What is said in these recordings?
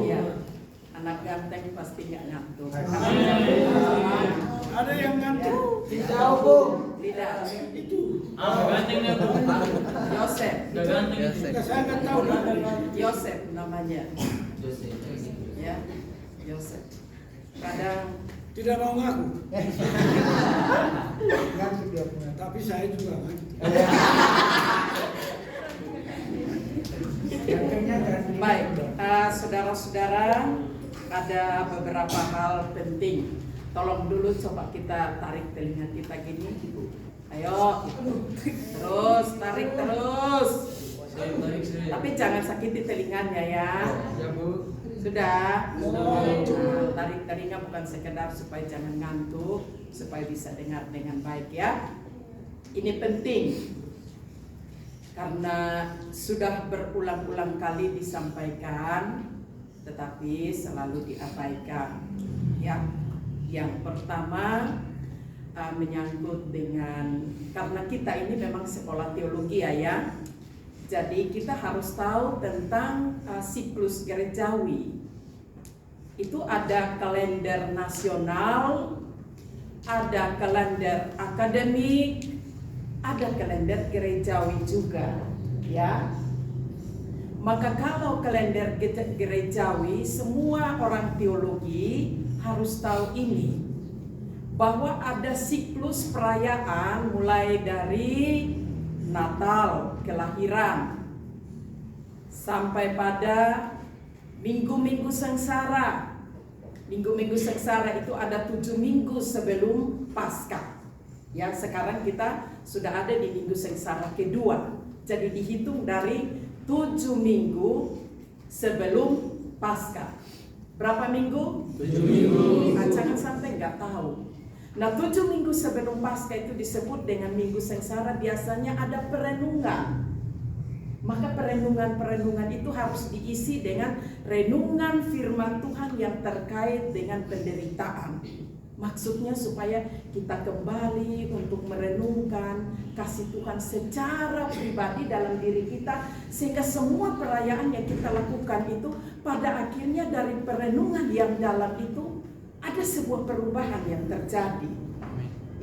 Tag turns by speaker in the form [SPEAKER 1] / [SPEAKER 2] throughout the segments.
[SPEAKER 1] Iya. Anak ganteng pasti nggak ngantuk.
[SPEAKER 2] Ada yang ngantuk.
[SPEAKER 3] Tidak, Bu.
[SPEAKER 1] Tidak.
[SPEAKER 2] Itu.
[SPEAKER 4] Gantengnya Bu.
[SPEAKER 1] Yosef.
[SPEAKER 4] Udah ganteng.
[SPEAKER 2] Saya nggak tahu nama.
[SPEAKER 1] Yosef namanya. Ya, Yosef. Kadang
[SPEAKER 2] Tidak mau ngaku.
[SPEAKER 3] Ngantuk dia punya.
[SPEAKER 2] Tapi saya juga ngantuk.
[SPEAKER 3] Gantengnya ganti.
[SPEAKER 1] baik, saudara-saudara, ada beberapa hal penting. Tolong dulu coba kita tarik telinga kita gini. Ayo, terus tarik terus. Tapi jangan sakiti telinganya ya.
[SPEAKER 4] Ya Bu.
[SPEAKER 1] Sudah. Tarik telinga bukan sekedar supaya jangan ngantuk, supaya bisa dengar dengan baik ya. Ini penting karena sudah berulang-ulang kali disampaikan, tetapi selalu diabaikan. Ya, yang pertama menyangkut dengan karena kita ini memang sekolah teologi ya. Jadi kita harus tahu tentang siklus gerejawi. Itu ada kalender nasional, ada kalender akademik, ada kalender gerejawi juga, ya. Maka kalau kalender gerejawi, semua orang teologi harus tahu ini, bahwa ada siklus perayaan mulai dari Natal, kelahiran, sampai pada minggu-minggu sengsara. Minggu-minggu sengsara itu ada 7 minggu sebelum Paskah. Ya, sekarang kita sudah ada di minggu sengsara kedua. Jadi dihitung dari 7 minggu sebelum Paskah. Berapa minggu?
[SPEAKER 4] 7 minggu.
[SPEAKER 1] Nah, jangan sampai nggak tahu. Nah, 7 minggu sebelum Paskah itu disebut dengan minggu sengsara, biasanya ada perenungan. Maka perenungan-perenungan itu harus diisi dengan renungan firman Tuhan yang terkait dengan penderitaan. Maksudnya supaya kita kembali untuk merenungkan kasih Tuhan secara pribadi dalam diri kita, sehingga semua perayaan yang kita lakukan itu pada akhirnya dari perenungan yang dalam itu ada sebuah perubahan yang terjadi.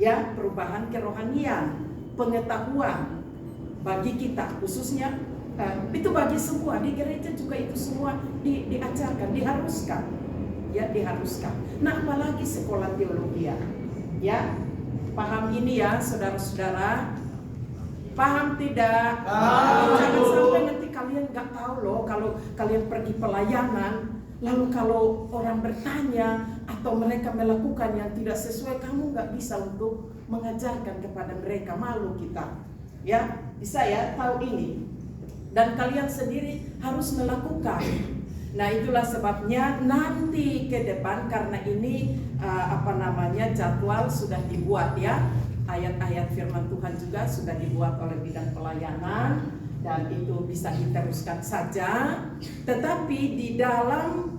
[SPEAKER 1] Ya, perubahan kerohanian, pengetahuan bagi kita khususnya, itu bagi semua di gereja juga itu semua diajarkan, diharuskan. Ya, diharuskan. Nah, apalagi sekolah teologi ya. Paham ini ya, saudara-saudara? Paham tidak? Jangan sampai nanti kalian nggak tahu loh kalau kalian pergi pelayanan, lalu kalau orang bertanya atau mereka melakukan yang tidak sesuai, kamu nggak bisa untuk mengajarkan kepada mereka, malu kita. Ya, bisa ya tahu ini. Dan kalian sendiri harus melakukan. Nah, itulah sebabnya nanti ke depan, karena ini jadwal sudah dibuat ya. Ayat-ayat firman Tuhan juga sudah dibuat oleh bidang pelayanan, dan itu bisa diteruskan saja. Tetapi di dalam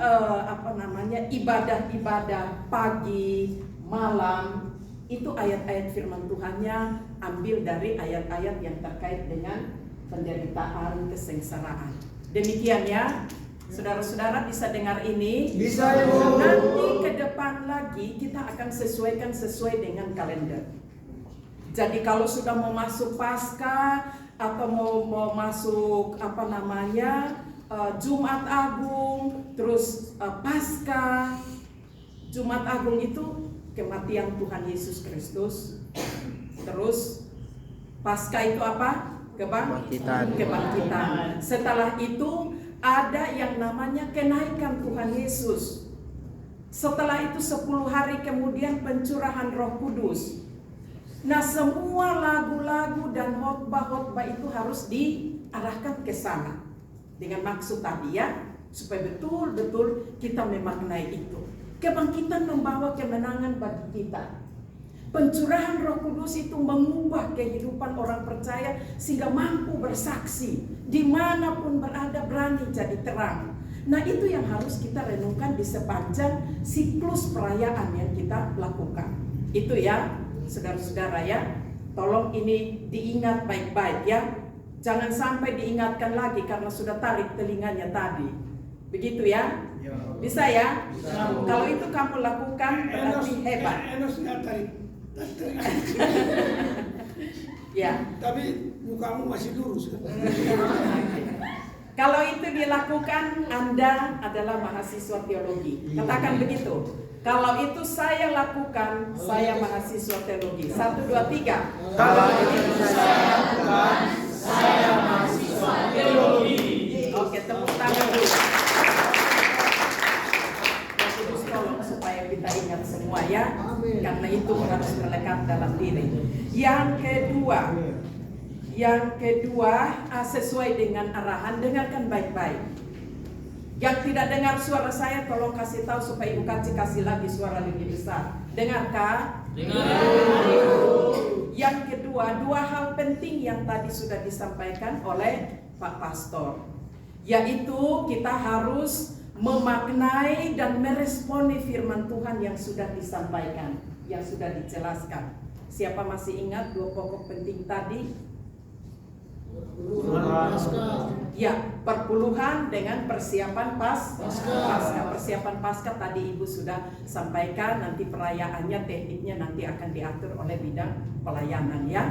[SPEAKER 1] ibadah-ibadah pagi, malam, itu ayat-ayat firman Tuhannya ambil dari ayat-ayat yang terkait dengan penderitaan, kesengsaraan. Demikian ya. Saudara-saudara bisa dengar ini?
[SPEAKER 3] Bisa, Ibu.
[SPEAKER 1] Nanti ke depan lagi kita akan sesuaikan sesuai dengan kalender. Jadi kalau sudah mau masuk Paskah atau mau masuk Jumat Agung, terus Paskah. Jumat Agung itu kematian Tuhan Yesus Kristus. Terus Paskah itu apa? Kebangkitan. Setelah itu ada yang namanya kenaikan Tuhan Yesus. Setelah itu 10 hari kemudian pencurahan Roh Kudus. Nah, semua lagu-lagu dan khotbah-khotbah itu harus diarahkan ke sana. Dengan maksud tadi ya, supaya betul-betul kita memaknai itu. Kebangkitan membawa kemenangan bagi kita. Pencurahan Roh Kudus itu mengubah kehidupan orang percaya sehingga mampu bersaksi dimanapun berada, berani jadi terang. Nah, itu yang harus kita renungkan di sepanjang siklus perayaan yang kita lakukan. Itu ya, saudara-saudara ya. Tolong ini diingat baik-baik ya. Jangan sampai diingatkan lagi karena sudah tarik telinganya tadi. Begitu ya? Bisa ya? Kalau itu kamu lakukan berarti hebat.
[SPEAKER 2] Enos nggak tarik.
[SPEAKER 1] Ya.
[SPEAKER 2] Tapi mukamu masih lurus.
[SPEAKER 1] Kalau itu dilakukan, Anda adalah mahasiswa teologi. Katakan begitu. Kalau itu saya lakukan, saya mahasiswa teologi. 1, 2, 3.
[SPEAKER 3] Kalau itu saya lakukan, saya mahasiswa teologi.
[SPEAKER 1] Oke, tepuk tangan dulu. Terus tolong supaya kita ingat semua ya. Karena itu harus melekat dalam diri. Yang kedua, sesuai dengan arahan, dengarkan baik-baik. Yang tidak dengar suara saya, tolong kasih tahu supaya Ibu Kaci kasih lagi suara lebih besar. Dengarkah?
[SPEAKER 4] Dengar.
[SPEAKER 1] Yang kedua, 2 hal penting yang tadi sudah disampaikan oleh Pak Pastor, yaitu kita harus memaknai dan meresponi firman Tuhan yang sudah disampaikan, yang sudah dijelaskan. Siapa masih ingat 2 pokok penting tadi? Ya, perpuluhan dengan persiapan Pasca. Persiapan Pasca tadi Ibu sudah sampaikan, nanti perayaannya, tekniknya nanti akan diatur oleh bidang pelayanan ya.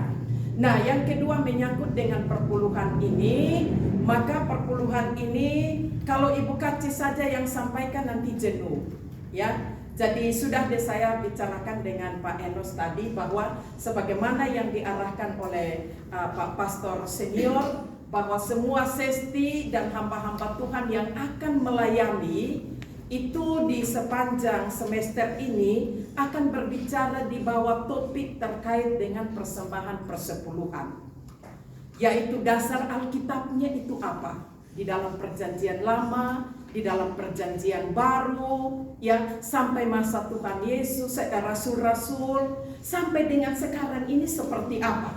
[SPEAKER 1] Nah, yang kedua menyangkut dengan perpuluhan ini, maka perpuluhan ini kalau Ibu Kaci saja yang sampaikan nanti jenuh ya. Jadi sudah saya bicarakan dengan Pak Enos tadi bahwa sebagaimana yang diarahkan oleh Pak Pastor Senior, bahwa semua sesti dan hamba-hamba Tuhan yang akan melayani itu di sepanjang semester ini akan berbicara di bawah topik terkait dengan persembahan persepuluhan, yaitu dasar Alkitabnya itu apa di dalam perjanjian lama, di dalam perjanjian baru, ya, sampai masa Tuhan Yesus, rasul-rasul, sampai dengan sekarang ini seperti apa.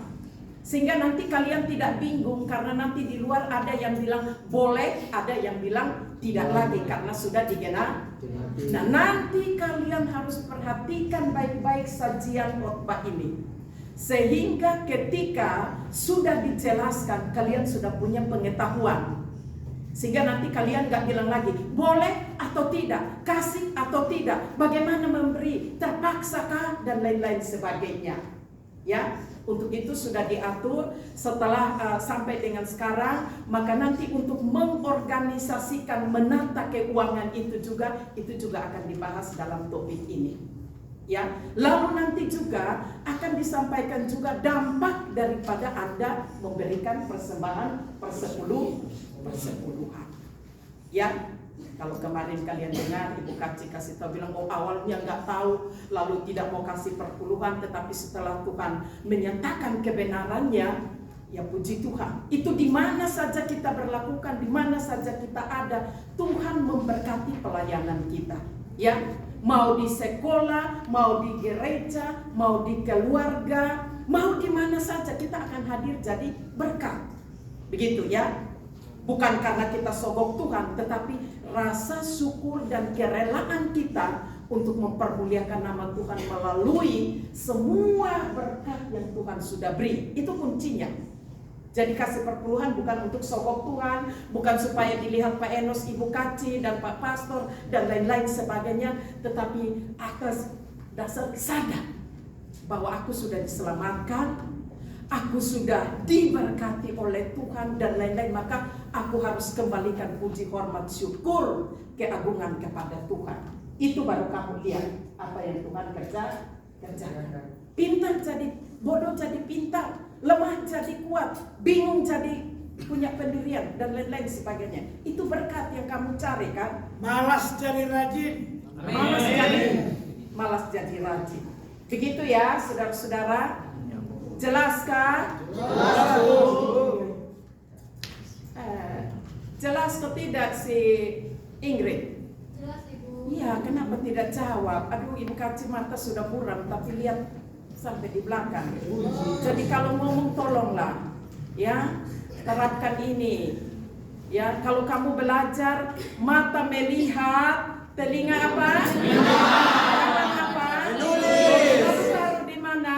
[SPEAKER 1] Sehingga nanti kalian tidak bingung, karena nanti di luar ada yang bilang boleh, ada yang bilang tidak lagi karena sudah digenapi. Nah, nanti kalian harus perhatikan baik-baik sajian khotbah ini, sehingga ketika sudah dijelaskan kalian sudah punya pengetahuan. Sehingga nanti kalian gak bilang lagi boleh atau tidak, kasih atau tidak, bagaimana memberi, terpaksakah dan lain-lain sebagainya. Ya, untuk itu sudah diatur setelah sampai dengan sekarang, maka nanti untuk mengorganisasikan menata keuangan itu juga akan dibahas dalam topik ini. Ya, lalu nanti juga akan disampaikan juga dampak daripada Anda memberikan persembahan persepuluhan. Ya, kalau kemarin kalian dengar Ibu Kaci kasih tahu bilang awalnya nggak tahu, lalu tidak mau kasih perpuluhan, tetapi setelah Tuhan menyatakan kebenarannya, ya puji Tuhan. Itu di mana saja kita berlakukan, di mana saja kita ada, Tuhan memberkati pelayanan kita. Ya, mau di sekolah, mau di gereja, mau di keluarga, mau di mana saja kita akan hadir jadi berkat. Begitu ya. Bukan karena kita sogok Tuhan, tetapi rasa syukur dan kerelaan kita untuk mempermuliakan nama Tuhan melalui semua berkat yang Tuhan sudah beri. Itu kuncinya. Jadi kasih perpuluhan bukan untuk sogok Tuhan, bukan supaya dilihat Pak Enos, Ibu Kaci, dan Pak Pastor, dan lain-lain sebagainya, tetapi atas dasar sadar bahwa aku sudah diselamatkan, aku sudah diberkati oleh Tuhan, dan lain-lain, maka aku harus kembalikan puji, hormat, syukur, keagungan kepada Tuhan. Itu baru kamu lihat apa yang Tuhan kerjakan. Pintar jadi bodoh jadi pintar, lemah jadi kuat, bingung jadi punya pendirian, dan lain-lain sebagainya. Itu berkat yang kamu cari kan?
[SPEAKER 2] Malas jadi rajin.
[SPEAKER 1] Malas jadi rajin. Begitu ya, saudara-saudara. Jelaskah? Jelas atau tidak si Ingrid?
[SPEAKER 5] Jelas, Ibu.
[SPEAKER 1] Iya, kenapa tidak jawab? Aduh, Ibu Kaci mata sudah buram, tapi lihat sampai di belakang. Jadi kalau ngomong tolonglah, ya, terapkan ini. Ya, kalau kamu belajar, mata melihat, telinga apa? Tangan apa? Lalu taruh di mana?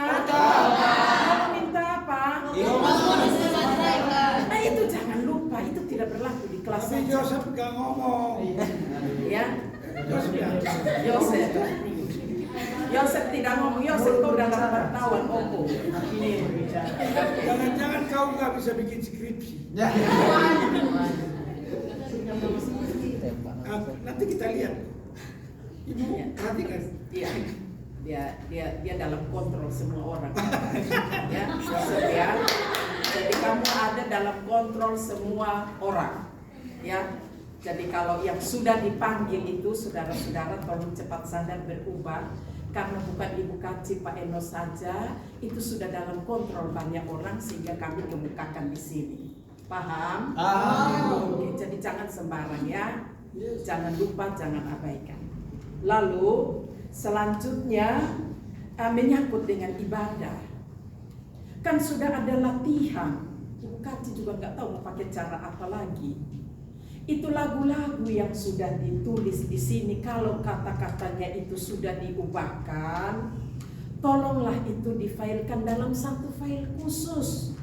[SPEAKER 1] Nah itu jangan lupa, itu tidak berlaku di Ikhlas
[SPEAKER 2] Tapi
[SPEAKER 1] saja.
[SPEAKER 2] Joseph gak ngomong.
[SPEAKER 1] Ya,
[SPEAKER 2] Joseph ya.
[SPEAKER 1] Yosef tidak ngomong. Yosef kau dalam wartawan opo.
[SPEAKER 2] Jangan-jangan kau nggak bisa bikin skripsi. Nanti kita lihat. Ibu perhatikan.
[SPEAKER 1] Iya, dia dalam kontrol semua orang. Ya, Yosef ya. Jadi kamu ada dalam kontrol semua orang. Ya. Jadi kalau yang sudah dipanggil itu saudara-saudara tolong cepat sadar berubah. Karena bukan Ibu Kaci Pak Eno saja, itu sudah dalam kontrol banyak orang sehingga kami kemukakan di sini. Paham? Oke, jadi jangan sembarang ya. Jangan lupa, jangan abaikan. Lalu selanjutnya menyangkut dengan ibadah. Kan sudah ada latihan. Ibu Kaci juga nggak tahu mau pakai cara apa lagi. Itu lagu-lagu yang sudah ditulis di sini, kalau kata-katanya itu sudah diubahkan, tolonglah itu difailkan dalam satu file khusus.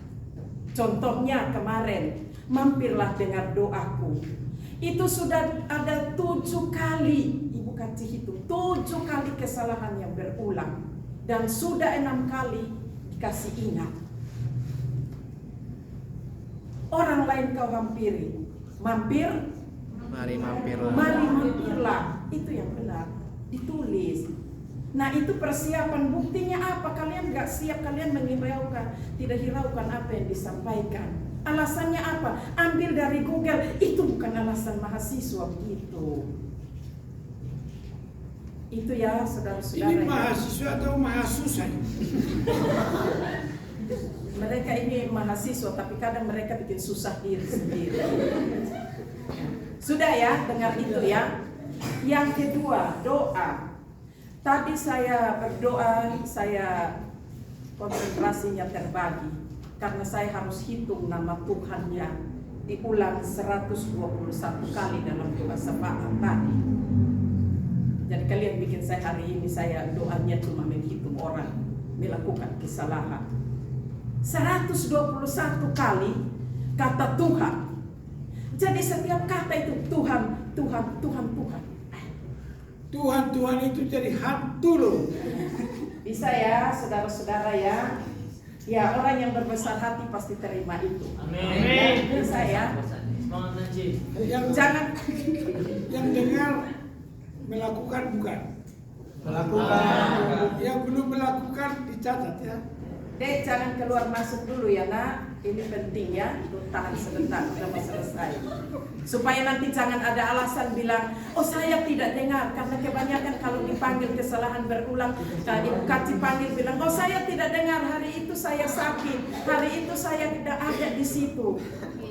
[SPEAKER 1] Contohnya kemarin, mampirlah dengar doaku. Itu sudah ada 7 kali, Ibu Kaci hitung, 7 kali kesalahan yang berulang. Dan sudah 6 kali dikasih ingat. Orang lain kau hampiri.
[SPEAKER 3] Mari mampirlah.
[SPEAKER 1] Mari mampirlah. Itu yang benar. Ditulis. Nah itu persiapan. Buktinya apa? Kalian gak siap. Kalian menghiraukan. Tidak hiraukan apa yang disampaikan. Alasannya apa? Ambil dari Google. Itu bukan alasan mahasiswa begitu. Itu ya saudara-saudara.
[SPEAKER 2] Ini mahasiswa atau mahasiswa?
[SPEAKER 1] Mereka ini mahasiswa, tapi kadang mereka bikin susah diri sendiri. Sudah ya, dengar itu ya. Yang kedua, doa. Tadi saya berdoa, saya konsentrasinya terbagi. Karena saya harus hitung nama Tuhannya. Diulang 121 kali dalam doa syafaat tadi. Jadi kalian bikin saya hari ini, saya doanya cuma menghitung orang melakukan kesalahan. 121 kali kata Tuhan. Jadi setiap kata itu Tuhan, Tuhan, Tuhan, Tuhan.
[SPEAKER 2] Tuhan, Tuhan itu jadi hantu loh.
[SPEAKER 1] Bisa ya saudara-saudara ya. Ya orang yang berbesar hati pasti terima itu.
[SPEAKER 4] Amin.
[SPEAKER 1] Bisa ya.
[SPEAKER 4] Semangat Najib.
[SPEAKER 1] Jangan
[SPEAKER 2] Yang dengar melakukan bukan.
[SPEAKER 3] Melakukan.
[SPEAKER 2] Yang belum melakukan dicatat ya.
[SPEAKER 1] Dek, jangan keluar masuk dulu ya nak. Ini penting ya. Tuh, tahan sebentar, sudah mau selesai. Supaya nanti jangan ada alasan bilang, oh saya tidak dengar. Karena kebanyakan kalau dipanggil kesalahan berulang, Ibu Kaci panggil bilang, oh saya tidak dengar, hari itu saya sakit, hari itu saya tidak ada di situ.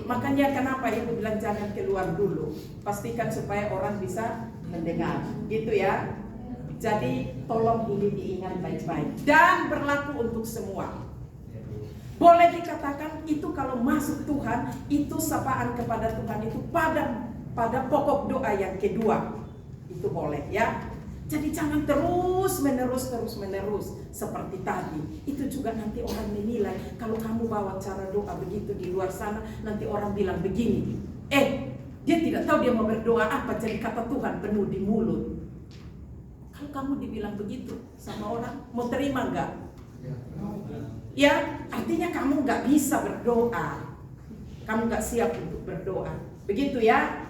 [SPEAKER 1] Makanya kenapa Ibu bilang jangan keluar dulu. Pastikan supaya orang bisa mendengar. Gitu ya. Jadi tolong ini diingat baik-baik dan berlaku untuk semua. Boleh dikatakan itu kalau masuk Tuhan, itu sapaan kepada Tuhan itu pada pokok doa yang kedua. Itu boleh ya. Jadi jangan terus menerus seperti tadi. Itu juga nanti orang menilai kalau kamu bawa cara doa begitu di luar sana, nanti orang bilang begini. Dia tidak tahu dia mau berdoa apa, jadi kata Tuhan penuh di mulut. Kalau kamu dibilang begitu sama orang, mau terima enggak? Ya, artinya kamu nggak bisa berdoa. Kamu nggak siap untuk berdoa. Begitu ya?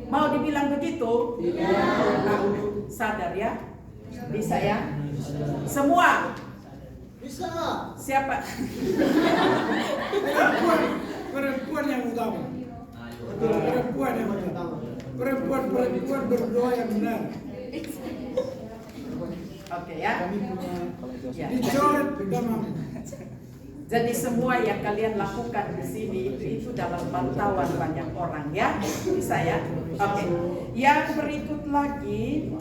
[SPEAKER 1] Mau dibilang begitu? Nah, sadar ya? Bisa ya? Semua?
[SPEAKER 2] Bisa.
[SPEAKER 1] Siapa?
[SPEAKER 2] Perempuan yang utama. Perempuan yang utama. Perempuan berdoa yang benar.
[SPEAKER 1] Oke ya? Ya.
[SPEAKER 2] Dicoret agama.
[SPEAKER 1] Jadi semua yang kalian lakukan di sini itu dalam pantauan banyak orang ya, bisa ya. Oke. Yang berikut lagi,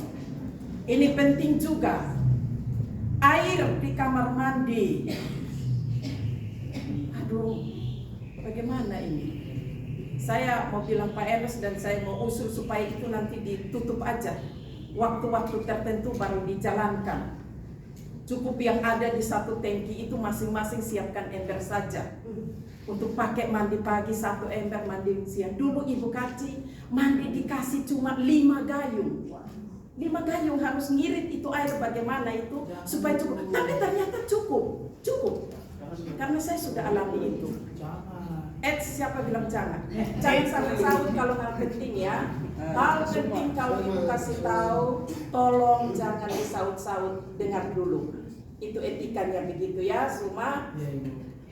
[SPEAKER 1] ini penting juga. Air di kamar mandi. Aduh, bagaimana ini? Saya mau bilang Pak Enes dan saya mau usul supaya itu nanti ditutup aja. Waktu-waktu tertentu baru dijalankan. Cukup yang ada di satu tangki itu masing-masing siapkan ember saja. Untuk pakai mandi pagi 1 ember, mandi siang. Dulu Ibu Kaci mandi dikasih cuma 5 gayung. 5 gayung harus ngirit itu air bagaimana itu supaya cukup. Tapi ternyata cukup. Karena saya sudah alami itu. Siapa bilang jangan? Jangan sahut-sahut kalau nggak penting ya. Hal penting kalau Ibu kasih tahu, tolong jangan disaut-saut, dengar dulu. Itu etikanya begitu ya, Suma.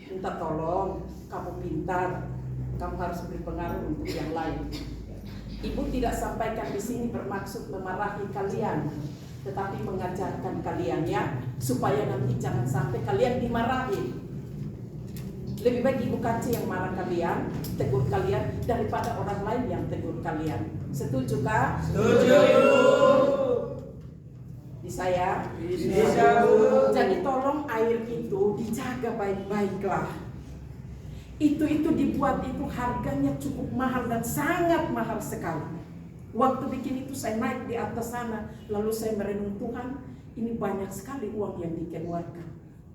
[SPEAKER 1] Minta tolong, kamu pintar, kamu harus berpengaruh untuk yang lain. Ibu tidak sampaikan di sini bermaksud memarahi kalian, tetapi mengajarkan kalian ya, supaya nanti jangan sampai kalian dimarahi. Lebih baik Ibu Kaci yang marah kalian, tegur kalian, daripada orang lain yang tegur kalian. Setuju kah?
[SPEAKER 2] Setuju.
[SPEAKER 1] Bisa ya?
[SPEAKER 2] Bisa.
[SPEAKER 1] Jadi tolong air itu dijaga baik-baiklah. Itu dibuat itu harganya cukup mahal dan sangat mahal sekali. Waktu bikin itu saya naik di atas sana, lalu saya merenung, Tuhan, ini banyak sekali uang yang dikeluarkan.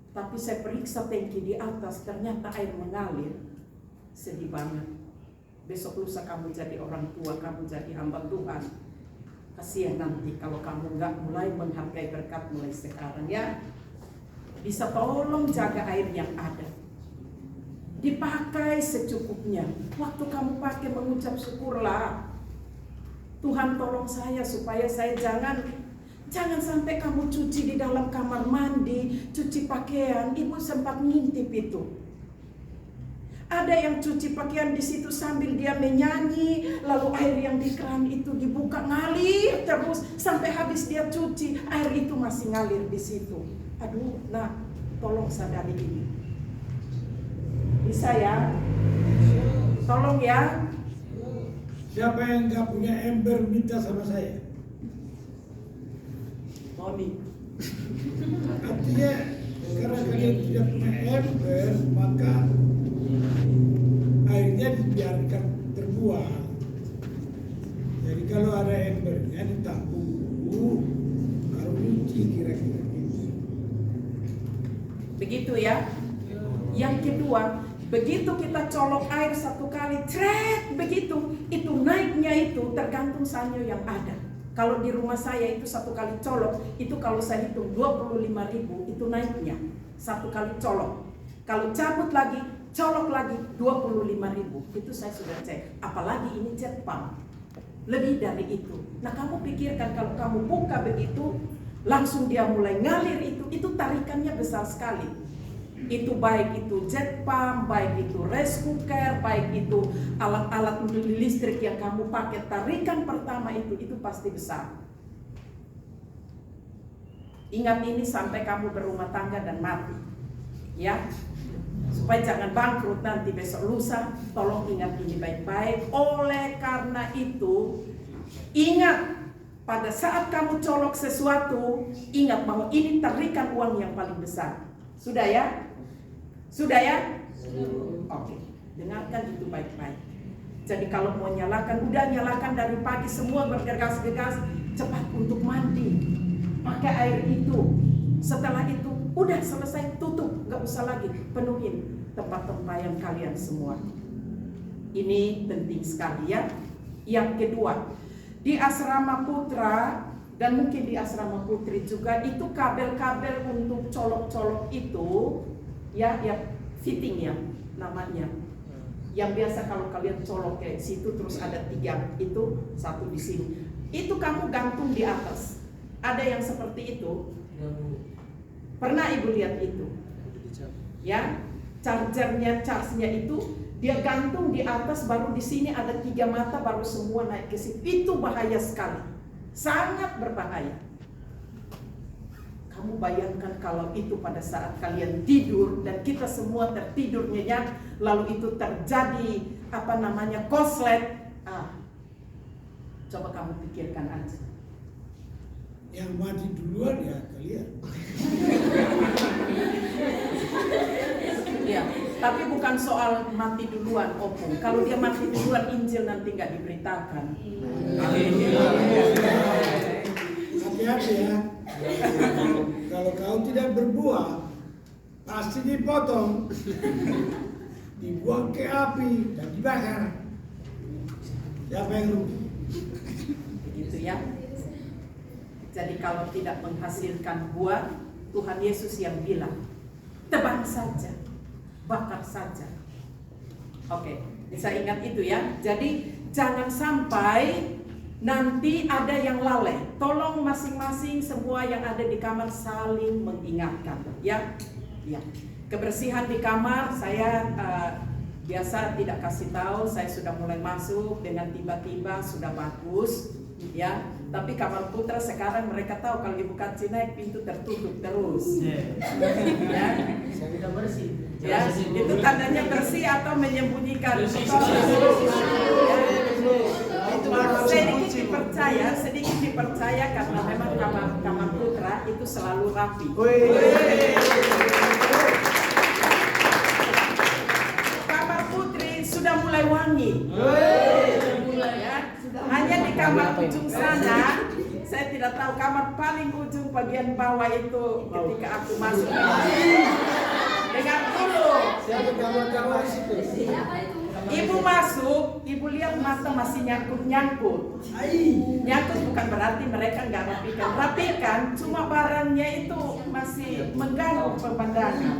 [SPEAKER 1] Tapi saya periksa tangki di atas, ternyata air mengalir. Sedih banget. Besok lusa kamu jadi orang tua, kamu jadi hamba Tuhan. Kasihan nanti kalau kamu nggak mulai menghargai berkat mulai sekarang ya. Bisa tolong jaga air yang ada. Dipakai secukupnya. Waktu kamu pakai mengucap syukurlah. Tuhan tolong saya supaya saya jangan sampai kamu cuci di dalam kamar mandi, cuci pakaian. Ibu sempat ngintip itu. Ada yang cuci pakaian di situ sambil dia menyanyi, lalu air yang di keran itu dibuka ngalir terus sampai habis dia cuci, air itu masih ngalir di situ. Aduh, nah, tolong sadari ini. Bisa ya? Tolong ya.
[SPEAKER 2] Siapa yang nggak punya ember minta sama saya?
[SPEAKER 1] Tony.
[SPEAKER 2] Artinya karena kalian tidak punya ember, maka airnya dibiarkan terbuang. Jadi kalau ada embernya ditampung, baru nyuci kira-kira gitu.
[SPEAKER 1] Begitu ya. Yang kedua, begitu kita colok air 1 kali, trek begitu, itu naiknya itu tergantung sanyo yang ada. Kalau di rumah saya itu 1 kali colok, itu kalau saya hitung 25.000 itu naiknya 1 kali colok. Kalau cabut lagi, colok lagi 25.000. Itu saya sudah cek. Apalagi ini jet pump. Lebih dari itu. Nah, kamu pikirkan kalau kamu buka begitu, langsung dia mulai ngalir itu tarikannya besar sekali. Itu baik itu jet pump, baik itu rice cooker, baik itu alat-alat listrik yang kamu pakai, tarikan pertama itu pasti besar. Ingat ini sampai kamu berumah tangga dan mati. Ya. Supaya jangan bangkrut nanti besok lusa, tolong ingat ini baik-baik. Oleh karena itu, ingat pada saat kamu colok sesuatu, ingat bahwa ini tarikan uang yang paling besar. Sudah ya? Sudah ya? Oke, dengarkan itu baik-baik. Jadi kalau mau nyalakan, udah nyalakan dari pagi semua bergegas-gegas, cepat untuk mandi. Pakai air itu. Setelah itu, udah selesai, tutup, gak usah lagi, penuhin tempat tempayan kalian semua. Ini penting sekali ya. Yang kedua, di asrama putra dan mungkin di asrama putri juga itu kabel-kabel untuk colok-colok itu ya fitting ya namanya. Yang biasa kalau kalian colok kayak situ terus ada 3 itu, 1 di sini. Itu kamu gantung di atas. Ada yang seperti itu. Pernah Ibu lihat itu? Ya, charge-nya itu dia gantung di atas, baru di sini ada 3 mata, baru semua naik ke situ. Itu bahaya sekali, sangat berbahaya. Kamu bayangkan kalau itu pada saat kalian tidur dan kita semua tertidur nyenyak, lalu itu terjadi koslet. Coba kamu pikirkan aja.
[SPEAKER 2] Yang mati duluan ya kalian.
[SPEAKER 1] Ya, tapi bukan soal mati duluan, Opung. Kalau dia mati duluan, Injil nanti nggak diberitakan.
[SPEAKER 2] Hati-hati ya. Kalau kau tidak pasti dipotong, dibuang ke api dan dibakar. Siapa yang rugi?
[SPEAKER 1] Begitu ya. Jadi kalau tidak menghasilkan buah, Tuhan Yesus yang bilang, tebang saja, bakar saja. Oke, bisa ingat itu ya. Jadi jangan sampai nanti ada yang lalai. Tolong masing-masing semua yang ada di kamar saling mengingatkan, ya. Ya. Kebersihan di kamar saya biasa tidak kasih tahu. Saya sudah mulai masuk dengan tiba-tiba sudah bagus, ya. Tapi kamar putra sekarang mereka tahu kalau dibuka naik pintu tertutup terus. Ya.
[SPEAKER 4] Saya tidak bersih.
[SPEAKER 1] Ya, itu tandanya bersih atau menyembunyikan. Sedikit dipercaya karena memang kamar putra itu selalu rapi. Kamar putri sudah mulai wangi. Ya, hanya di kamar ujung sana, saya tidak tahu kamar paling ujung bagian bawah itu ketika aku masuk. Dengar dulu. Ibu masuk, ibu lihat mata masih nyangkut. Nyangkut bukan berarti mereka nggak rapikan, cuma barangnya itu masih mengganggu pemandangan.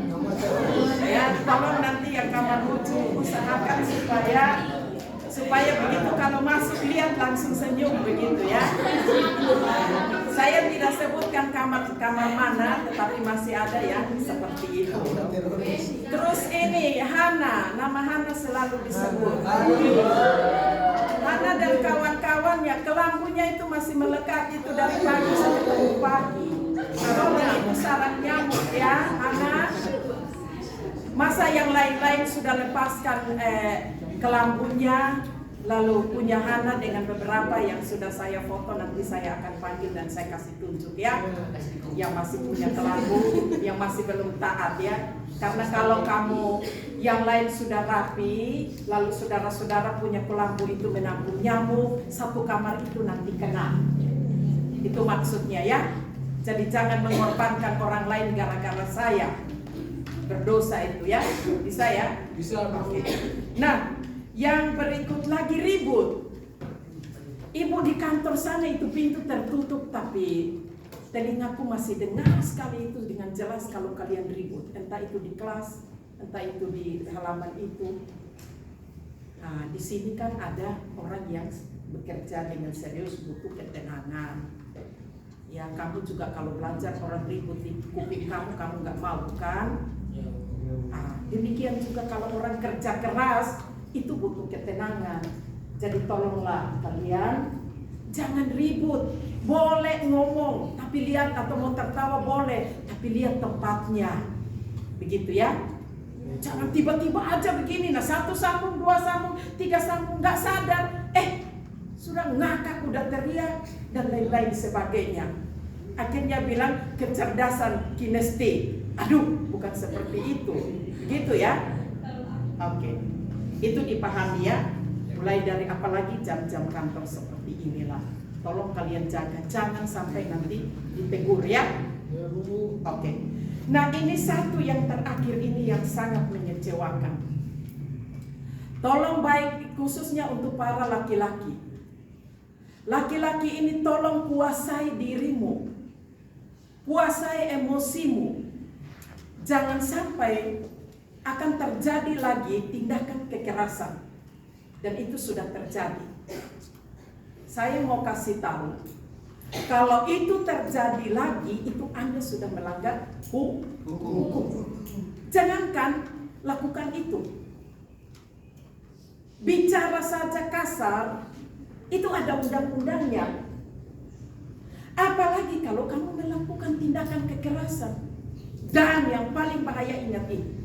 [SPEAKER 1] Ya, tolong nanti yang kamar ujung usahakan supaya begitu kalau masuk lihat langsung senyum begitu ya. Saya tidak sebutkan kamar mana, tetapi masih ada yang seperti itu. Terus ini Hana, nama Hana selalu disebut. Hana dan kawan-kawannya, kelambunya itu masih melekat itu dari pagi sampai pagi. Kalau itu sarang nyamuk ya, Hana. Masa yang lain-lain sudah lepaskan kelambunya, lalu punya Hana dengan beberapa yang sudah saya foto, nanti saya akan panggil dan saya kasih tunjuk ya, yang masih punya kelambu, yang masih belum taat ya. Karena kalau kamu yang lain sudah rapi, lalu saudara-saudara punya kelambu itu menampung nyamuk, satu kamar itu nanti kena. Itu maksudnya ya. Jadi jangan mengorbankan orang lain gara-gara saya. Berdosa itu ya, bisa ya?
[SPEAKER 2] Bisa.
[SPEAKER 1] Oke. Nah, yang berikut lagi ribut. Ibu di kantor sana itu pintu tertutup, tapi telingaku masih dengar sekali itu dengan jelas kalau kalian ribut. Entah itu di kelas, entah itu di halaman itu. Nah, di sini kan ada orang yang bekerja dengan serius butuh ketenangan. Ya, kamu juga kalau belajar orang ribut di kuping kamu nggak mau kan? Demikian juga kalau orang kerja keras itu butuh ketenangan. Jadi tolonglah kalian jangan ribut. Boleh ngomong tapi lihat, atau mau tertawa boleh tapi lihat tempatnya. Begitu ya. Jangan tiba-tiba aja begini. Nah, 1 sambung, 2 sambung, 3 sambung, nggak sadar. Sudah ngakak, udah teriak dan lain-lain sebagainya. Akhirnya bilang kecerdasan kinestetik. Aduh, bukan seperti itu. Begitu ya. Oke. Itu dipahami ya. Mulai dari apalagi jam-jam kantor seperti inilah. Tolong kalian jaga, jangan sampai nanti ditegur ya. Oke. Nah, ini satu yang terakhir ini yang sangat mengecewakan. Tolong baik khususnya untuk para laki-laki. Laki-laki ini tolong kuasai dirimu. Kuasai emosimu. Jangan sampai akan terjadi lagi tindakan kekerasan. Dan itu sudah terjadi. Saya mau kasih tahu, kalau itu terjadi lagi, itu Anda sudah melanggar hukum. Jangankan lakukan itu. Bicara saja kasar, itu ada undang-undangnya. Apalagi kalau kamu melakukan tindakan kekerasan. Dan yang paling bahaya, ingat ini.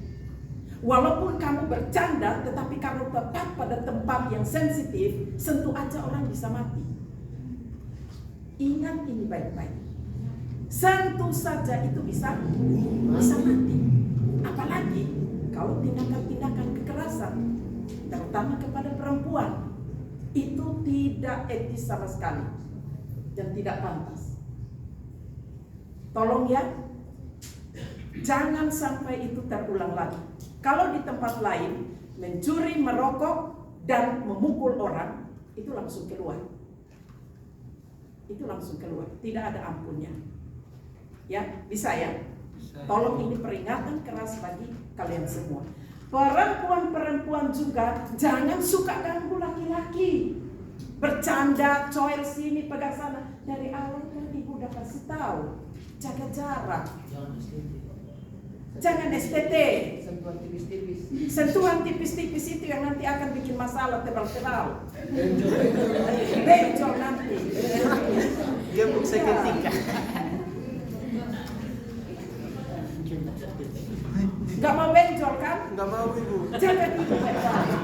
[SPEAKER 1] Walaupun kamu bercanda, tetapi kamu tetap pada tempat yang sensitif, sentuh aja orang bisa mati. Ingat ini baik-baik. Sentuh saja itu bisa mati. Apalagi kalau tindakan-tindakan kekerasan, terutama kepada perempuan, itu tidak etis sama sekali dan tidak pantas. Tolong ya. Jangan sampai itu terulang lagi. Kalau di tempat lain mencuri, merokok, dan memukul orang, itu langsung keluar. Itu langsung keluar, tidak ada ampunnya. Ya, bisa ya? Tolong, ini peringatan keras bagi kalian semua. Perempuan-perempuan juga jangan suka ganggu laki-laki. Bercanda, coel sini, pegang sana. Dari awal kan ibu udah kasih tahu, jaga jarak. Jangan STT. Sentuhan tipis-tipis itu yang nanti akan bikin masalah tebal-tebal. Benjol nanti.
[SPEAKER 3] Gebuk seketika.
[SPEAKER 1] Gak mau benjol kan?
[SPEAKER 3] Nggak mau ibu.
[SPEAKER 1] Jangan itu baik-baik.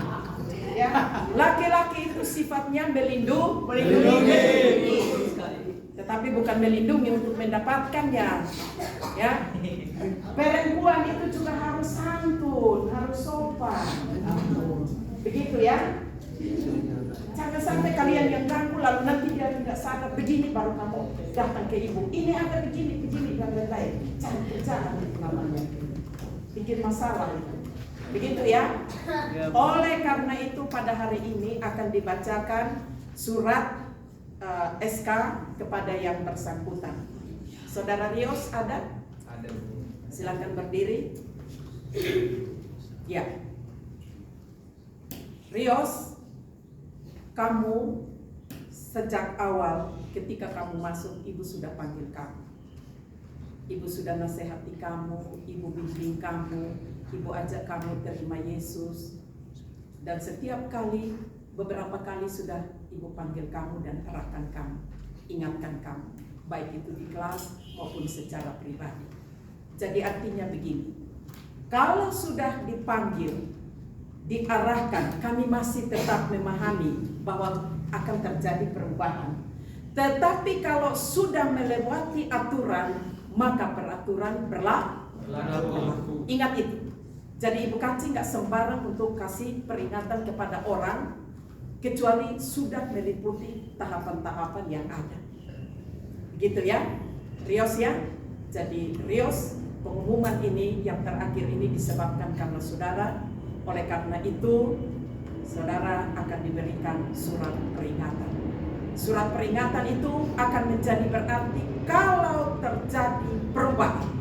[SPEAKER 1] Ya, laki-laki itu sifatnya melindungi, tetapi bukan melindungi untuk mendapatkannya. Ya, perempuan itu juga harus santun, harus sopan. Begitu ya. Jangan sampai kalian yang ganggu lalu nanti dia tidak sadar, begini baru kamu datang ke ibu. Ini ada begini dan lain-lain. Jangan kerjaan itu namanya. Bikin masalah. Begitu ya. Oleh karena itu pada hari ini akan dibacakan surat SK kepada yang bersangkutan. Saudara Rios ada?
[SPEAKER 3] Ada.
[SPEAKER 1] Silakan berdiri. Ya. Rios, kamu sejak awal ketika kamu masuk, ibu sudah panggil kamu. Ibu sudah nasihati kamu, ibu bimbing kamu, ibu ajak kamu terima Yesus. Dan setiap kali, beberapa kali sudah ibu panggil kamu dan arahkan kamu, ingatkan kamu, baik itu di kelas maupun secara pribadi. Jadi artinya begini, kalau sudah dipanggil, diarahkan, kami masih tetap memahami bahwa akan terjadi perubahan. Tetapi kalau sudah melewati aturan, maka peraturan berlaku. Ingat itu. Jadi Ibu Kaci nggak sembarang untuk kasih peringatan kepada orang, kecuali sudah meliputi tahapan-tahapan yang ada. Begitu ya, Rios ya. Jadi Rios, pengumuman ini yang terakhir ini disebabkan karena saudara. Oleh karena itu, saudara akan diberikan surat peringatan. Surat peringatan itu akan menjadi berarti kalau terjadi perubahan.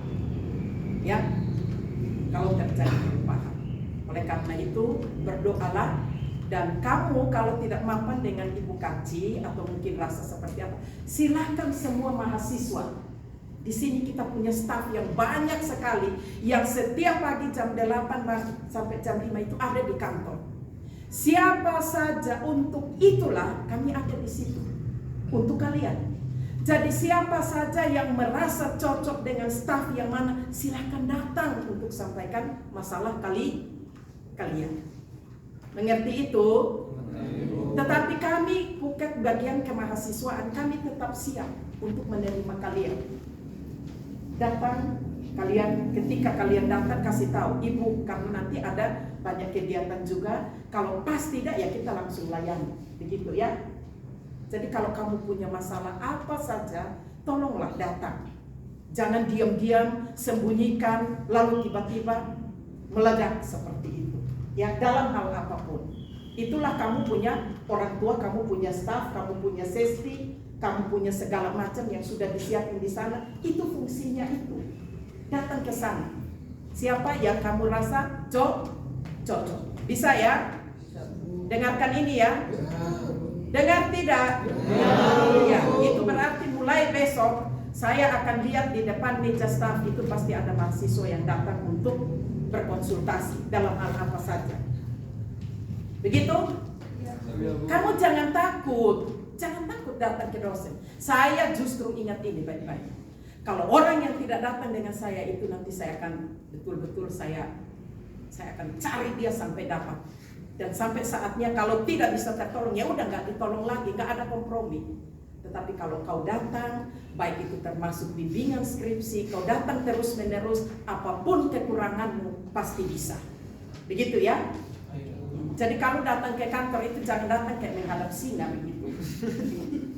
[SPEAKER 1] Ya, kalau terjadi perubahan. Oleh karena itu, berdoalah. Dan kamu kalau tidak mapan dengan Ibu Kaci atau mungkin rasa seperti apa, silakan semua mahasiswa. Di sini kita punya staf yang banyak sekali, yang setiap pagi jam 8 sampai jam 5 itu ada di kantor. Siapa saja untuk itulah kami ada di situ untuk kalian. Jadi siapa saja yang merasa cocok dengan staf yang mana, silakan datang untuk sampaikan masalah kalian. Mengerti itu? Tetapi kami Puket bagian kemahasiswaan, kami tetap siap untuk menerima kalian. Datang kalian, ketika kalian datang kasih tahu ibu, karena nanti ada banyak kegiatan juga. Kalau pas tidak ya kita langsung layani, begitu ya. Jadi kalau kamu punya masalah apa saja, tolonglah datang. Jangan diam-diam, sembunyikan, lalu tiba-tiba meledak seperti itu. Ya, dalam hal apapun. Itulah kamu punya orang tua, kamu punya staf, kamu punya safety, kamu punya segala macam yang sudah disiapin di sana. Itu fungsinya itu. Datang ke sana. Siapa yang kamu rasa cocok? Bisa ya? Dengarkan ini ya. Dengar tidak? Ya, itu berarti mulai besok saya akan lihat di depan meja staf itu pasti ada mahasiswa yang datang untuk berkonsultasi dalam hal apa saja. Begitu? Kamu jangan takut datang ke dosen. Saya justru ingat ini baik-baik. Kalau orang yang tidak datang dengan saya itu nanti saya akan betul-betul saya akan cari dia sampai dapat. Dan sampai saatnya kalau tidak bisa tertolong, ya udah nggak ditolong lagi, nggak ada kompromi. Tetapi kalau kau datang, baik itu termasuk bimbingan skripsi, kau datang terus-menerus, apapun kekuranganmu pasti bisa. Begitu ya? Jadi kalau datang ke kantor itu jangan datang kayak menghadap singa begitu.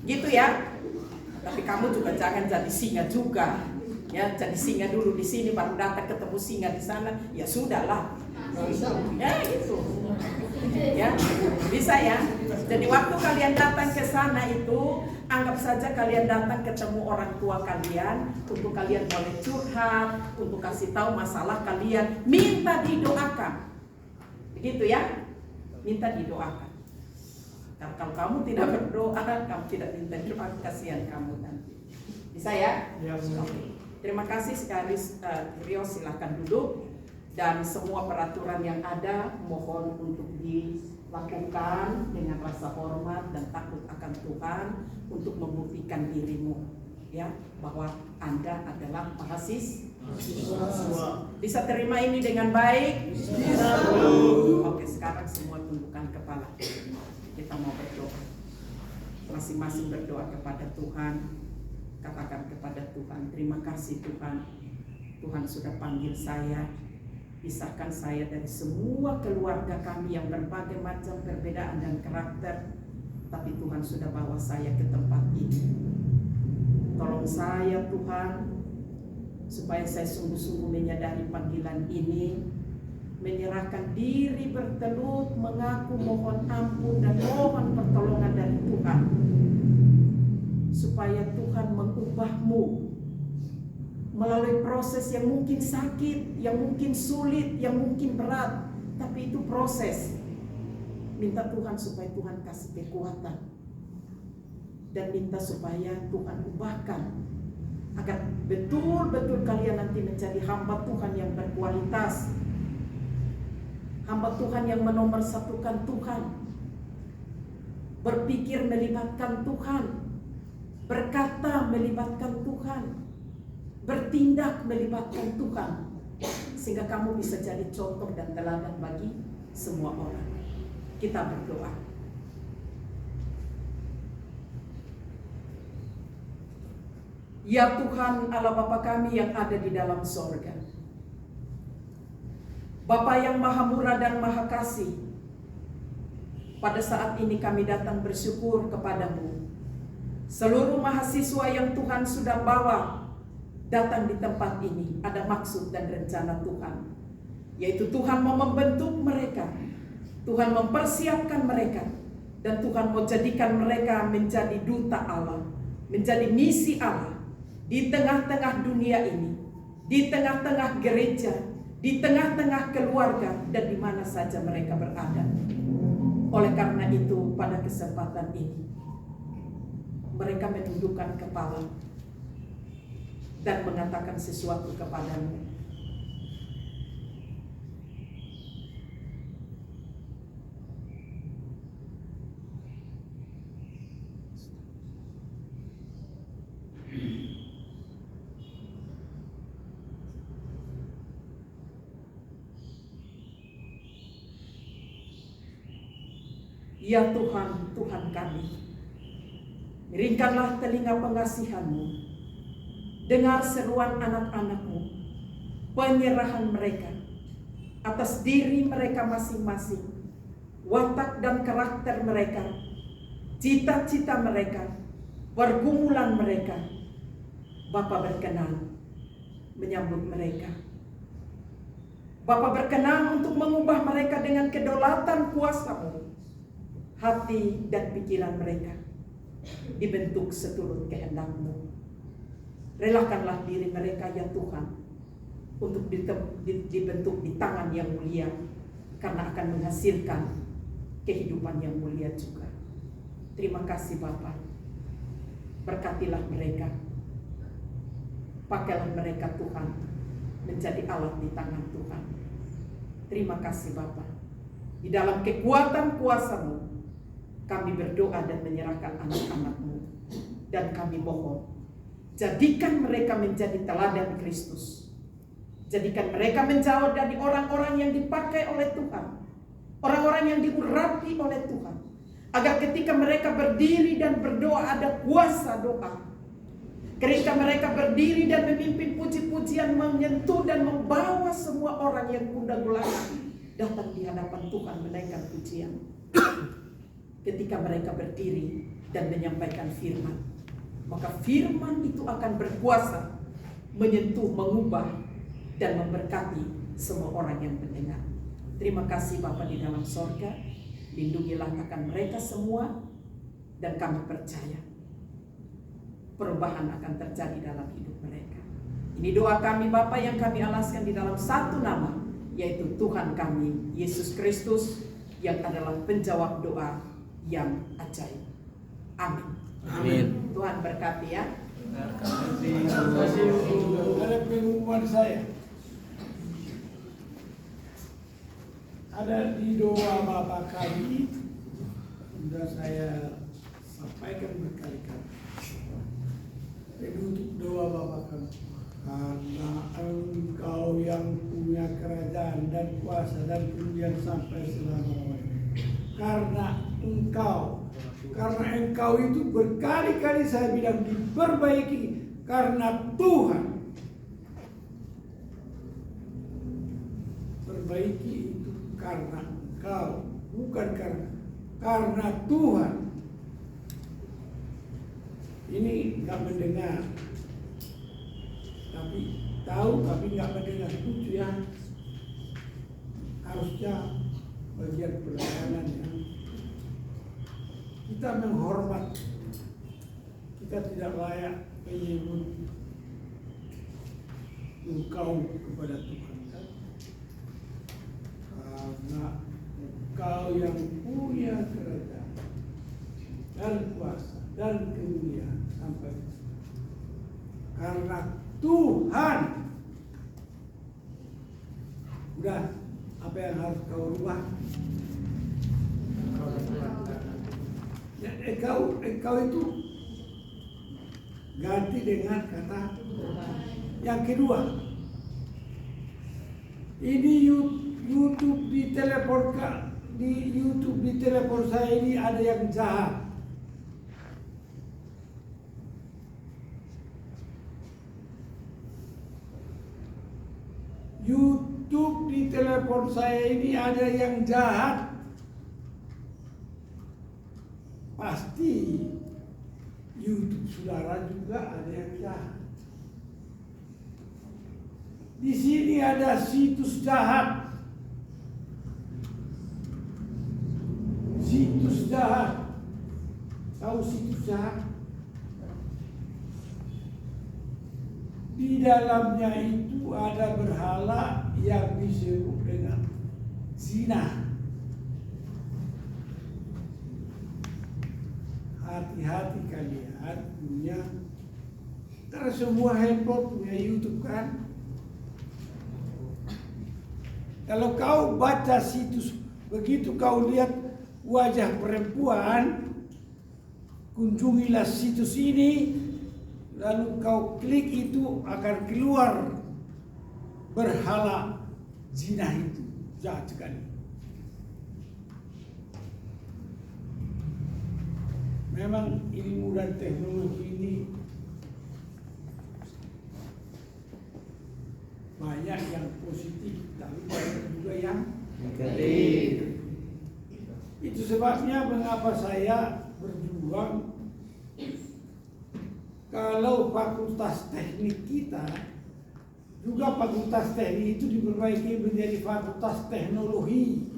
[SPEAKER 1] Gitu ya? Tapi kamu juga jangan jadi singa juga. Ya, jadi singa dulu di sini baru datang ketemu singa di sana, ya sudahlah. Ya gitu. Ya, bisa ya. Jadi waktu kalian datang ke sana itu, anggap saja kalian datang ketemu orang tua kalian untuk kalian boleh curhat, untuk kasih tahu masalah kalian, minta didoakan. Begitu ya? Minta didoakan. Karena kalau kamu tidak berdoa, kamu tidak minta doa, kasihan kamu nanti. Bisa ya?
[SPEAKER 2] Ya,
[SPEAKER 1] Oke. Terima kasih sekali, Rio, silakan duduk. Dan semua peraturan yang ada mohon untuk dilakukan dengan rasa hormat dan takut akan Tuhan untuk membuktikan dirimu, ya, bahwa Anda adalah mahasiswa. Bisa terima ini dengan baik? Oke, sekarang semua tundukkan kepala. Kita mau berdoa. Masing-masing berdoa kepada Tuhan. Katakan kepada Tuhan, terima kasih Tuhan. Tuhan sudah panggil saya, pisahkan saya dari semua keluarga kami yang berbagai macam perbedaan dan karakter, tapi Tuhan sudah bawa saya ke tempat ini. Tolong saya Tuhan, supaya saya sungguh-sungguh menyadari panggilan ini, menyerahkan diri bertelut, mengaku mohon ampun dan mohon pertolongan dari Tuhan, supaya Tuhan mengubahmu melalui proses yang mungkin sakit, yang mungkin sulit, yang mungkin berat, tapi itu proses. Minta Tuhan supaya Tuhan kasih kekuatan, dan minta supaya Tuhan ubahkan agar betul-betul kalian nanti menjadi hamba Tuhan yang berkualitas, hamba Tuhan yang menomorsatukan Tuhan, berpikir melibatkan Tuhan, berkata melibatkan Tuhan, bertindak melibatkan Tuhan, sehingga kamu bisa jadi contoh dan teladan bagi semua orang. Kita berdoa. Ya Tuhan Allah Bapa kami yang ada di dalam sorga, Bapa yang maha murah dan maha kasih, pada saat ini kami datang bersyukur kepadamu. Seluruh mahasiswa yang Tuhan sudah bawa datang di tempat ini ada maksud dan rencana Tuhan, yaitu Tuhan mau membentuk mereka, Tuhan mempersiapkan mereka, dan Tuhan mau jadikan mereka menjadi duta Allah, menjadi misi Allah di tengah-tengah dunia ini, di tengah-tengah gereja, di tengah-tengah keluarga, dan di mana saja mereka berada. Oleh karena itu pada kesempatan ini mereka menundukkan kepala dan mengatakan sesuatu kepadamu. Ya Tuhan, Tuhan kami, miringkanlah telinga pengasihan-Mu, dengar seruan anak-anak-Mu, penyerahan mereka atas diri mereka masing-masing, watak dan karakter mereka, cita-cita mereka, pergumulan mereka. Bapa berkenan menyambut mereka. Bapa berkenan untuk mengubah mereka dengan kedaulatan kuasa-Mu. Hati dan pikiran mereka dibentuk seturut kehendak-Mu. Relakanlah diri mereka ya Tuhan untuk dibentuk di tangan yang mulia, karena akan menghasilkan kehidupan yang mulia juga. Terima kasih Bapa. Berkatilah mereka. Pakailah mereka Tuhan menjadi alat di tangan Tuhan. Terima kasih Bapa. Di dalam kekuatan kuasa-Mu kami berdoa dan menyerahkan anak-anak-Mu, dan kami mohon, jadikan mereka menjadi teladan Kristus. Jadikan mereka menjauh dari orang-orang yang dipakai oleh Tuhan, orang-orang yang diurapi oleh Tuhan, agar ketika mereka berdiri dan berdoa ada kuasa doa. Ketika mereka berdiri dan memimpin puji-pujian, menyentuh dan membawa semua orang yang gundah gulana datang di hadapan Tuhan menaikkan pujian. Ketika mereka berdiri dan menyampaikan firman, maka firman itu akan berkuasa menyentuh, mengubah, dan memberkati semua orang yang mendengar. Terima kasih Bapa di dalam sorga, lindungilah akan mereka semua, dan kami percaya perubahan akan terjadi dalam hidup mereka. Ini doa kami Bapa yang kami alaskan di dalam satu nama, yaitu Tuhan kami, Yesus Kristus, yang adalah penjawab doa yang ajaib. Amin.
[SPEAKER 3] Amin.
[SPEAKER 1] Tuhan berkati ya.
[SPEAKER 2] Ada pengumuman saya. Ada di doa Bapa kami, sudah saya sampaikan berkali-kali. Penutup doa Bapa kami. Karena Engkau yang punya kerajaan dan kuasa dan kemudian sampai selama-lamanya. Karena Engkau itu berkali-kali saya bilang diperbaiki karena Tuhan. Perbaiki itu karena Engkau, bukan karena Tuhan. Ini nggak mendengar, tapi tahu tapi nggak mendengar, lucu ya. Harusnya bagian pelayanan ya. Kita menghormat, kita tidak layak menyebut Engkau kepada Tuhan kan? Karena Engkau yang punya kerajaan dan kuasa dan kemuliaan sampai karena Tuhan. Udah, apa yang harus kau rubah? Ya, engkau itu ganti dengan kata yang kedua. Ini YouTube di telepon saya ini ada yang jahat. YouTube di telepon saya ini ada yang jahat. Pasti YouTube saudara juga ada yang jahat. Di sini ada situs jahat. Situs jahat. Tahu situs jahat? Di dalamnya itu ada berhala yang disebut dengan zina. Hati-hati kalian punya, karena semua handphone punya YouTube kan. Kalau kau baca situs, begitu kau lihat wajah perempuan, kunjungilah situs ini, lalu kau klik itu akan keluar berhala zina itu. Jahat sekali. Memang ilmu dan teknologi ini banyak yang positif, tapi banyak juga yang negatif. Itu sebabnya mengapa saya berjuang. Kalau fakultas teknik kita, juga fakultas teknik itu diperbaiki menjadi fakultas teknologi.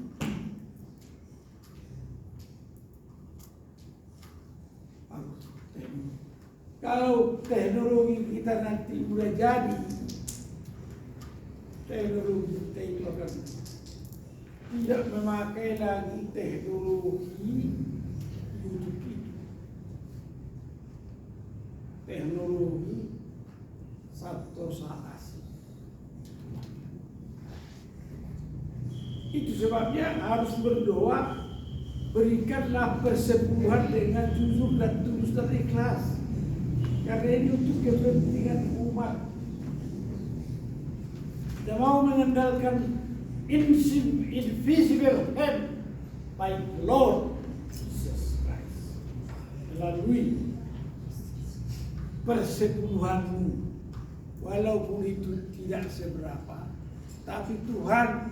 [SPEAKER 2] Kalau teknologi kita nanti udah jadi, teknologi kita itu akan tidak memakai lagi teknologi YouTube itu. Teknologi Santosa Asih. Itu sebabnya harus berdoa, berikanlah persepuluhan dengan jujur dan tulus dan ikhlas. Karena ini untuk kepentingan umat. Tidak mau mengandalkan invisible hand by Lord Jesus Christ. Melalui persepuluhanmu, walaupun itu tidak seberapa, tapi Tuhan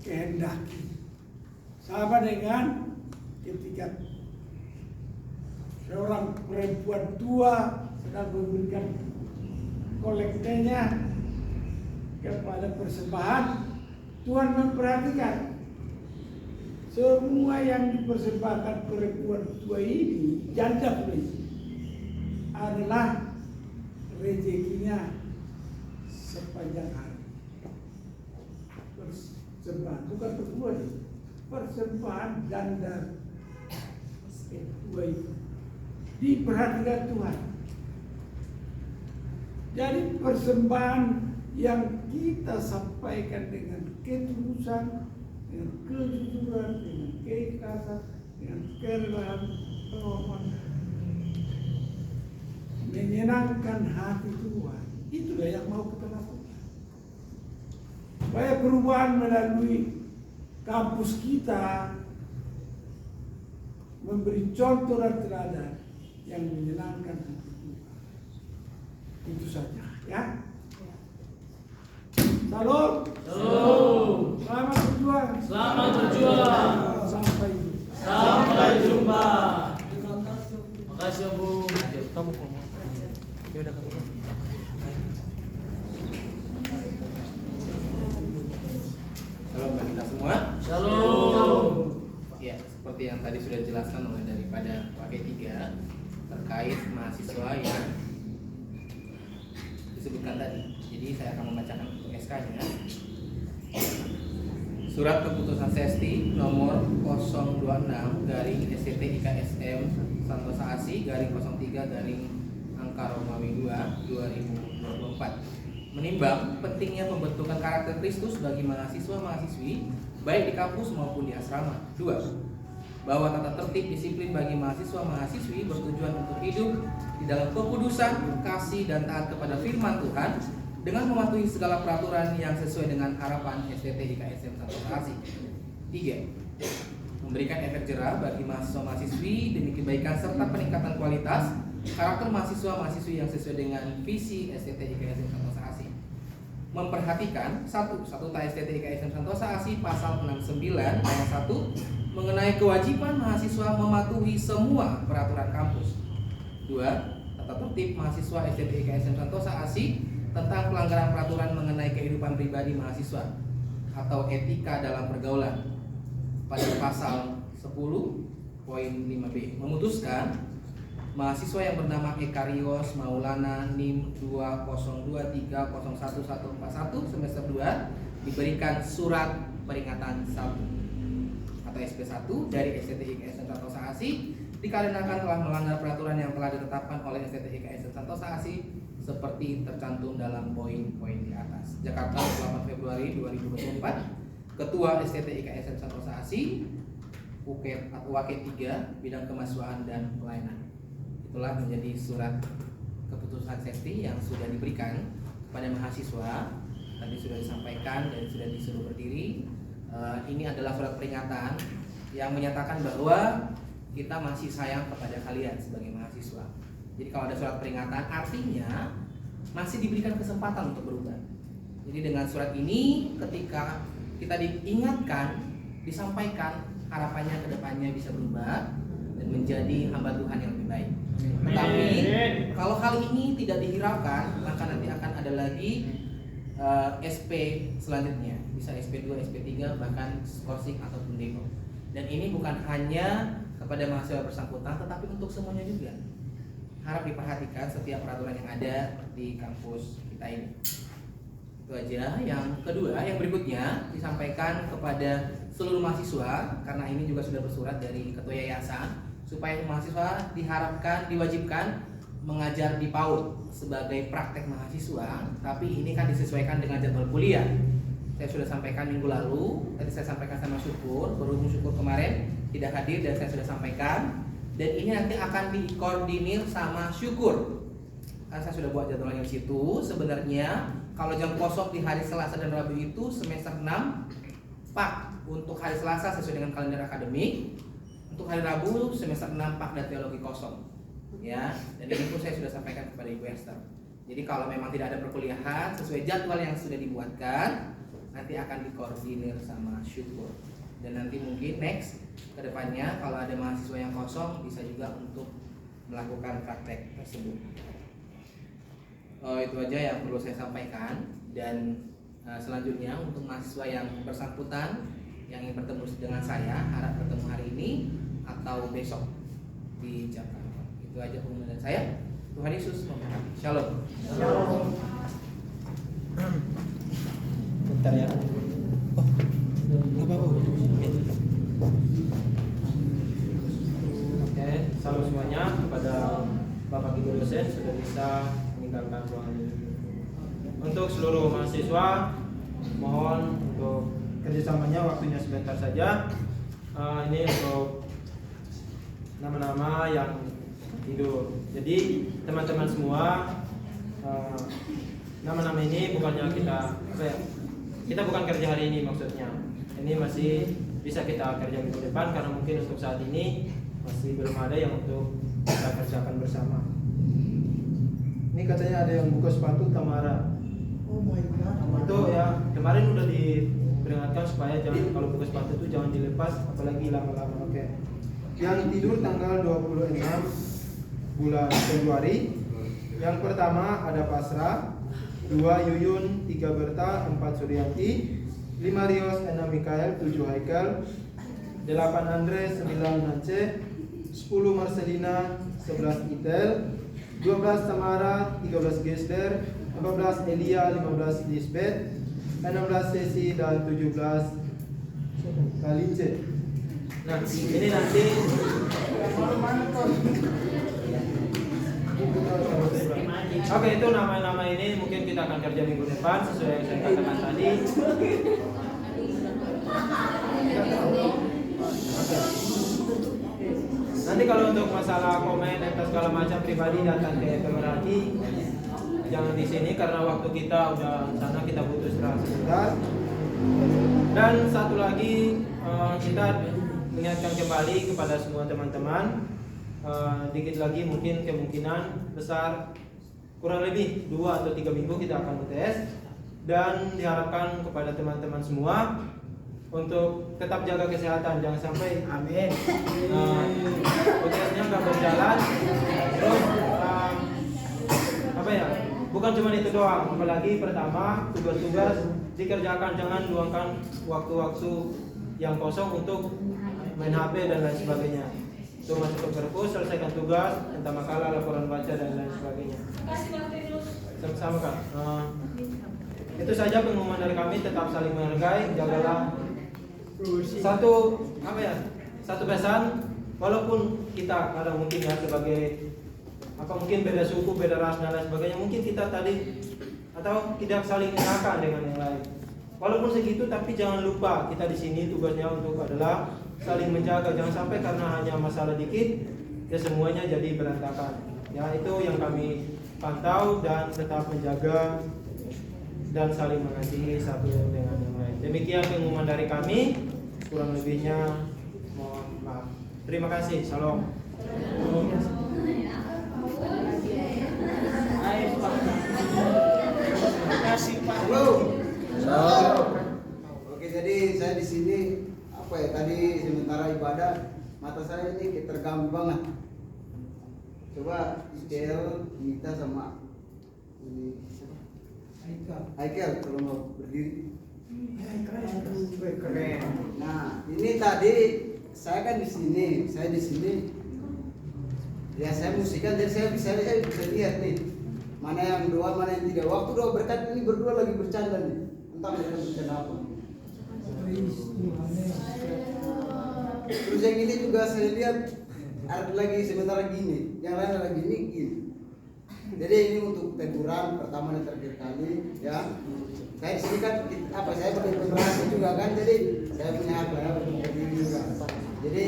[SPEAKER 2] kehendaki. Sama dengan ketika seorang perempuan tua sedang memberikan kolektenya kepada persembahan, Tuhan memperhatikan semua yang dipersembahkan perempuan tua ini, janda pula ini, adalah rezekinya sepanjang hari. Persembahan bukan perempuan, persembahan janda tua itu diperhatikan Tuhan. Jadi persembahan yang kita sampaikan dengan ketulusan, dengan kejujuran, dengan keikhlasan, dengan kerelaan, menyenangkan hati Tuhan, itulah yang mau kita lakukan. Supaya perubahan melalui kampus kita memberi contoh dan teladan yang menyenangkan hati Tuhan. Itu saja, ya. Salam.
[SPEAKER 4] Salam.
[SPEAKER 2] Selamat berjuang.
[SPEAKER 4] Selamat berjuang.
[SPEAKER 2] Sampai jumpa.
[SPEAKER 4] Sampai jumpa. Makasih ya Bu.
[SPEAKER 3] Kamu ngomong. Ya udah kamu.
[SPEAKER 5] Halo bagi kita semua.
[SPEAKER 4] Shalom.
[SPEAKER 5] Ya, seperti yang tadi sudah dijelaskan oleh daripada Wakil 3 terkait mahasiswa yang disebutkan tadi. Jadi saya akan membacakan SK-nya. Surat keputusan Sesti nomor 026 garing SCT IKSM Santosa ASI garing 03 garing angka Romawi 2 2024 menimbang pentingnya pembentukan karakter Kristus bagi mahasiswa-mahasiswi baik di kampus maupun di asrama. 2. Bahwa tata tertib disiplin bagi mahasiswa-mahasiswi bertujuan untuk hidup di dalam kekudusan, kasih dan taat kepada firman Tuhan dengan mematuhi segala peraturan yang sesuai dengan harapan STT IKSM Santosa ASI. 3. Memberikan efek jerah bagi mahasiswa-mahasiswi demi kebaikan serta peningkatan kualitas karakter mahasiswa-mahasiswi yang sesuai dengan visi STT IKSM Santosa ASI. Memperhatikan 1. Statuta STT IKSM Santosa ASI pasal 69 ayat 1 mengenai kewajiban mahasiswa mematuhi semua peraturan kampus. 2. Tata tertib mahasiswa STT IKSM Santosa ASI tentang pelanggaran peraturan mengenai kehidupan pribadi mahasiswa atau etika dalam pergaulan pada pasal 10 poin 5B memutuskan mahasiswa yang bernama Ekarios Maulana NIM 202301141 semester 2 diberikan surat peringatan 1 atau SP1 dari STT IKSM Santosa ASI dikarenakan telah melanggar peraturan yang telah ditetapkan oleh STT IKSM Santosa ASI seperti tercantum dalam poin-poin di atas. Jakarta 8 Februari 2024. Ketua STT IKSM Santosa ASI UKEP atau Wakil 3 bidang kemahasiswaan dan pelayanan. Itulah menjadi surat keputusan Sesti yang sudah diberikan kepada mahasiswa. Tadi sudah disampaikan dan sudah disuruh berdiri. Ini adalah surat peringatan yang menyatakan bahwa kita masih sayang kepada kalian sebagai mahasiswa. Jadi kalau ada surat peringatan artinya masih diberikan kesempatan untuk berubah. Jadi dengan surat ini ketika kita diingatkan, disampaikan harapannya ke depannya bisa berubah dan menjadi hamba Tuhan yang lebih baik. Tetapi kalau hal ini tidak dihiraukan, maka nanti akan ada lagi SP selanjutnya, bisa SP2, SP3 bahkan skorsing ataupun demo. Dan ini bukan hanya kepada mahasiswa bersangkutan tetapi untuk semuanya juga. Harap diperhatikan setiap peraturan yang ada di kampus kita ini. Itu aja. Yang kedua, yang berikutnya disampaikan kepada seluruh mahasiswa karena ini juga sudah bersurat dari ketua yayasan supaya mahasiswa diharapkan diwajibkan mengajar di PAUD sebagai praktek mahasiswa, tapi ini kan disesuaikan dengan jadwal kuliah. Saya sudah sampaikan minggu lalu, tadi saya sampaikan sama Syukur, berhubung Syukur kemarin tidak hadir dan saya sudah sampaikan. Dan ini nanti akan dikoordinir sama Syukur. Kan saya sudah buat jadwalnya di situ. Sebenarnya kalau jam kosong di hari Selasa dan Rabu itu semester 6 Pak untuk hari Selasa sesuai dengan kalender akademik. Untuk hari Rabu semester 6 Pak dan teologi kosong. Ya, dan ini pun saya sudah sampaikan kepada Ibu Esther. Jadi kalau memang tidak ada perkuliahan sesuai jadwal yang sudah dibuatkan, nanti akan dikoordinir sama Syukur. Dan nanti mungkin next kedepannya kalau ada mahasiswa yang kosong bisa juga untuk melakukan praktek tersebut. Itu aja yang perlu saya sampaikan. Dan selanjutnya untuk mahasiswa yang bersangkutan yang ingin bertemu dengan saya, harap bertemu hari ini atau besok di Jakarta. Itu aja pengumuman saya. Tuhan Yesus memberkati. Shalom.
[SPEAKER 3] Bentar ya. Oh, apa? Oke, salam semuanya kepada Bapak Ibu dosen sudah bisa meninggalkan ruangan ini. Untuk seluruh mahasiswa, mohon untuk kerjasamanya waktunya sebentar saja. Ini untuk nama-nama yang tidur. Jadi teman-teman semua, nama-nama ini bukannya kita bukan kerja hari ini maksudnya. Ini masih bisa kita kerja minggu depan karena mungkin untuk saat ini masih belum ada yang untuk kita kerjakan bersama. Ini katanya ada yang buka sepatu Tamara.
[SPEAKER 2] Oh my god.
[SPEAKER 3] Itu ya kemarin udah diperingatkan supaya jangan kalau buka sepatu itu jangan dilepas apalagi lama-lama. Oke. Yang tidur tanggal 26 bulan Februari. Yang pertama ada Pasra, 2 Yuyun, 3 Berta, 4 Suryanti, 5 Rios, 6 Mikael, 7 Haikal, 8 Andre, 9 Nance, 10 Marcelina, 11 Itel, 12 Tamara, 13 Gesler, 14 Elia, 15 Lisbeth, 16 Sesi, dan 17 Kalince. Nah, ini nanti Oke, itu nama-nama ini mungkin kita akan kerja minggu depan sesuai yang saya katakan tadi. Nanti kalau untuk masalah komen atau segala macam pribadi datang ke pemerhati, jangan di sini karena waktu kita udah sana, kita butuh istirahat sebentar. Dan satu lagi kita mengingatkan kembali kepada semua teman-teman, dikit lagi mungkin kemungkinan besar kurang lebih 2 atau 3 minggu kita akan UTS, dan diharapkan kepada teman-teman semua untuk tetap jaga kesehatan, jangan sampai amin UTS-nya nggak berjalan. Terus bukan cuma itu doang, apalagi pertama tugas-tugas dikerjakan, jangan luangkan waktu-waktu yang kosong untuk main HP dan lain sebagainya. Itu masuk ke perpus, selesaikan tugas, entah makalah, laporan baca dan lain sebagainya. Sama-sama Kak. Itu saja pengumuman dari kami, tetap saling menghargai, jagalah satu pesan, walaupun kita kadang mungkin ya sebagai mungkin beda suku, beda ras dan lain sebagainya, mungkin kita tadi atau tidak saling enakan dengan yang lain. Walaupun segitu, tapi jangan lupa kita di sini tugasnya untuk adalah saling menjaga, jangan sampai karena hanya masalah dikit ya semuanya jadi berantakan. Ya, itu yang kami pantau, dan tetap menjaga dan saling mengasihi satu dengan yang lain. Demikian pengumuman dari kami, kurang lebihnya mohon maaf. Terima kasih. Shalom.
[SPEAKER 2] Terima kasih Pak.
[SPEAKER 6] Oke, jadi saya di sini tadi sementara ibadah mata saya ini terganggu banget. Coba Ikel minta sama ini Aikel kalau mau berdiri.
[SPEAKER 2] Keren.
[SPEAKER 6] Nah, ini tadi saya kan di sini, ya saya musikan, jadi saya bisa lihat nih mana yang doa, mana yang tidak. Waktu doa berkat ini berdua lagi bercanda nih, entah mereka bercanda apa. Terus yang ini juga saya lihat ada lagi sementara gini, yang lain lagi gini. Jadi ini untuk teguran pertama dan terakhir kali ya. Saya di sini kan saya pakai pemberasi juga kan, jadi saya punya hak lah untuk berdiri juga. Jadi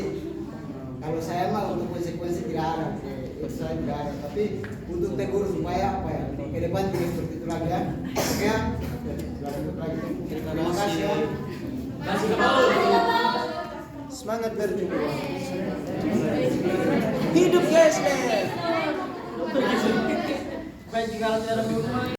[SPEAKER 6] kalau saya mah untuk konsekuensi tidak ada, itu saya tidak ada. Tapi untuk tegur supaya ke depan tidak seperti itu lagi ya. Oke ya. Terima kasih ya.
[SPEAKER 4] Kasih Paul.
[SPEAKER 3] Semangat berjuang. Hidup guys.
[SPEAKER 4] Baik, jika ada